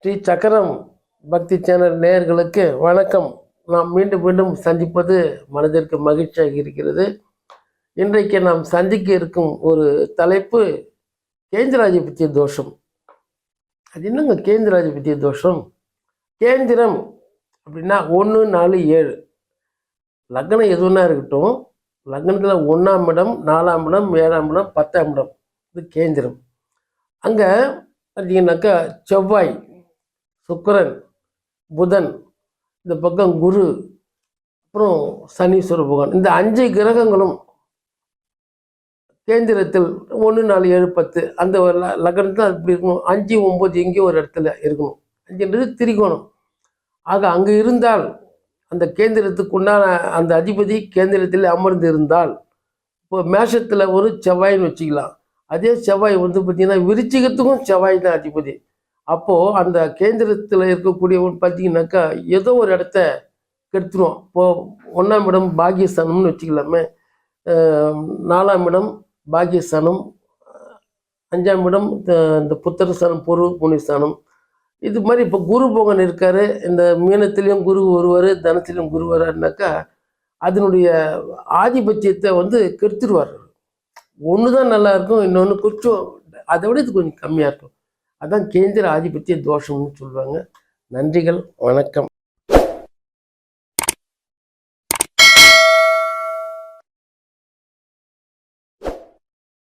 ஸ்ரீ சக்கரம் பக்தி சேனல் நேயர்களுக்கு வணக்கம். நாம் மீண்டும் மீண்டும் சந்திப்பது மனதிற்கு மகிழ்ச்சியாக இருக்கிறது. இன்றைக்கு நாம் சந்திக்க இருக்கும் ஒரு தலைப்பு கேந்திராதிபத்திய தோஷம். அது என்னங்க கேந்திராதிபத்திய தோஷம்? கேந்திரம் அப்படின்னா 1, 4, 7 லக்னம் எதுனா இருக்கட்டும். லக்னத்தில் 1ஆம் இடம், 4ஆம் இடம், 7ஆம் இடம், 10ஆம் இடம், இது கேந்திரம். அங்கே பார்த்தீங்கன்னாக்கா செவ்வாய், சுக்கிரன், புதன், இந்த பக்கம் குரு, அப்புறம் சனீஸ்வர பகவான், இந்த 5 கிரகங்களும் கேந்திரத்தில் 1, 4, 7, 10 அந்த லக்னத்தில் அப்படி இருக்கணும். 5, 9 எங்கேயோ ஒரு இடத்துல இருக்கணும். 5ன்றது திரிகோணம். ஆக அங்கே இருந்தால் அந்த கேந்திரத்துக்கு உண்டான அந்த அதிபதி கேந்திரத்தில் அமர்ந்து இருந்தால், இப்போ மேஷத்தில் ஒரு செவ்வாய்னு வச்சுக்கலாம். அதே செவ்வாய் வந்து பார்த்திங்கன்னா விருச்சிகத்துக்கும் செவ்வாய் தான் அதிபதி. அப்போது அந்த கேந்திரத்தில் இருக்கக்கூடியவன் பார்த்தீங்கன்னாக்கா ஏதோ ஒரு இடத்த கெடுத்துருவோம். இப்போது 1ஆம் இடம் பாகியஸ்தானம்னு வச்சுக்கலாமே, 4ஆம் இடம் பாகியஸ்தானம், 5ஆம் இடம் இந்த புத்திரஸ்தானம், பொருள் புண்ணியஸ்தானம். இது மாதிரி இப்போ குரு போகன் இருக்கார். இந்த மீனத்திலையும் குரு வருவார், தனத்திலையும் குரு வர்றாருனாக்கா அதனுடைய ஆதிபத்தியத்தை வந்து கெடுத்துருவார். ஒன்று தான் நல்லா இருக்கும், இன்னொன்று கொஞ்சம் அதை விட இது கொஞ்சம் கம்மியாக இருக்கும். அதான் கேந்திர ஆதிபத்திய தோஷம்னு சொல்லுவாங்க. நன்றிகள், வணக்கம்.